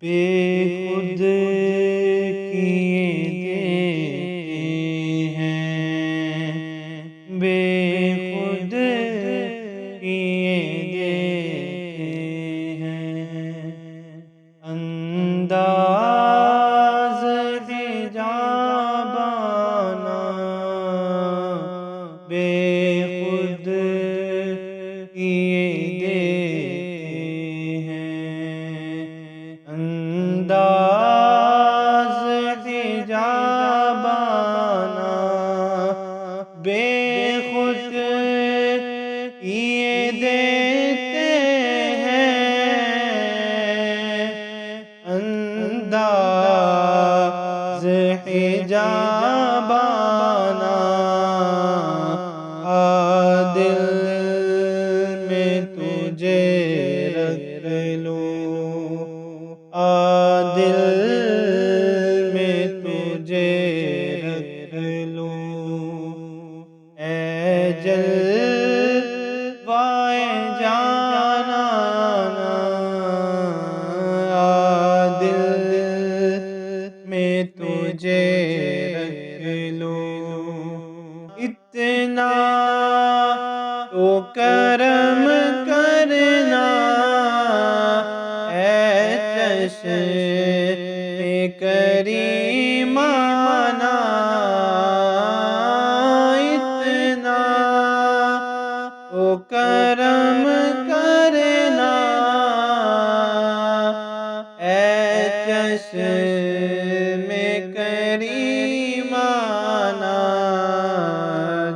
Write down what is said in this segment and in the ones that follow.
بے خود کیے دیتے ہیں، بے خود کیے دیتے ہیں، انداز حجابانہ بے خود کیے دیتے ہیں، انداز حجابانہ بے خود کیے دیتے ہیں، انداز حجابانہ دل میں تجھے رکھ لوں، دل میں تجھے رکھ لوں، اے جلوائے جانانا دل میں تجھے رکھ لوں، اتنا تو کرم کرنا اے چشم کریمانہ، اتنا تو کرم کرنا اے چشم کریمانہ،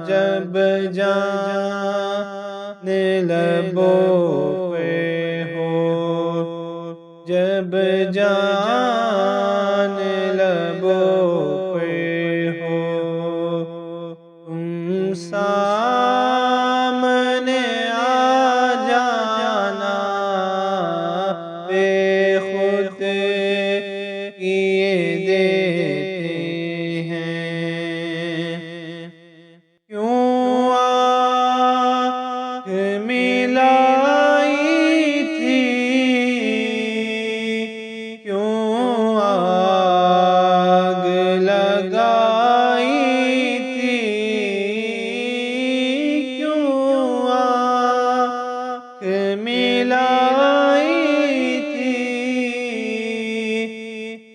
جب جان لبوں پہ ہو، جب جان لبوں پہ ہو، تم سامنے آ جانا، بے خود کیے دیتے ہیں، کیوں آنکھ ملائی تھی، کیوں آگ لگائی تھی، کیوں آنکھ ملائی تھی،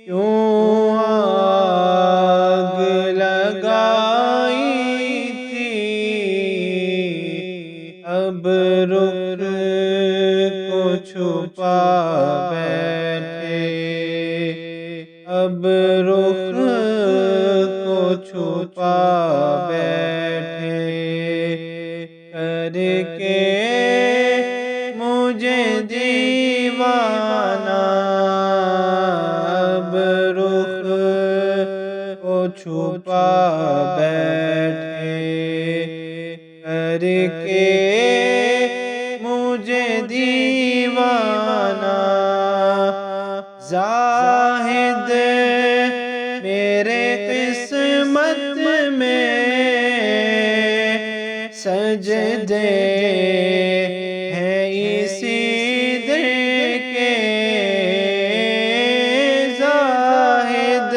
کیوں آگ لگائی تھی، اب رخ کو چھپا بیٹھے، اب رخ کو چھپا بیٹھے، کر کے مجھے دیوانہ، اب رخ کو چھپا بیٹھے، کر کے مجھے دیوانہ، زاہد میرے قسمت میں سجدے ہیں اسی در کے، زاہد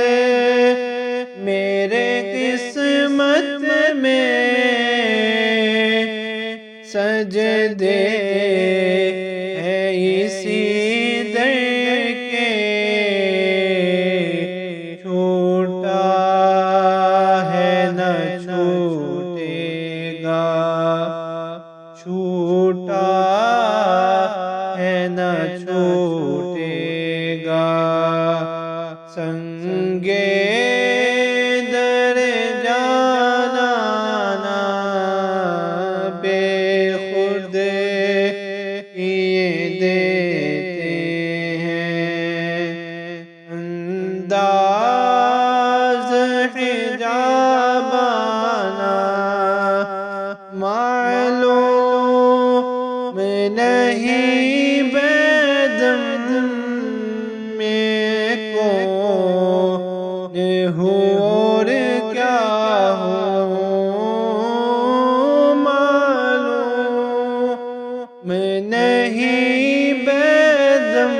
میرے قسمت میں سجدے ہیں اسی در کے، چھوٹا ہے نہ چھوٹے گا، چھوٹا ہے نہ چھوٹے گا، سنگے در جانانا بے خود کیے دیتے ہیں، انداز حجابانہ معلوم نہیں بیدم میں کون ہوں اور کیا ہوں، معلوم نہیں بیدم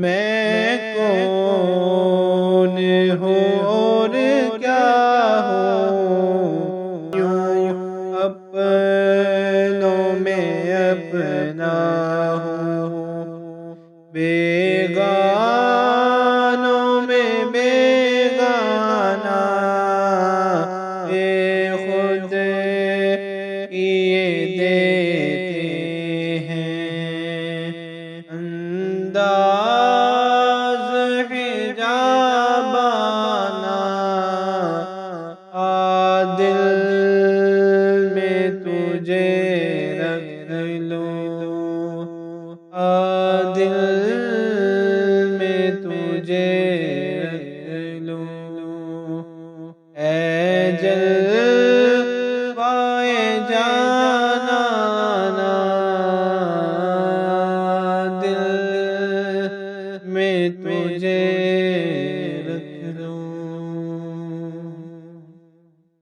میں کون ہوں اور کیا ہوں، یوں اپنوں میں اپنا ہوں، بیگانوں میں بیگانہ، اے خود یہ دیتے ہیں انداز حجابانہ، دل میں تجھے رکھ لوں، دل میں تجھے رکھ لوں، اے جلوۂ جانانا، دل میں تجھے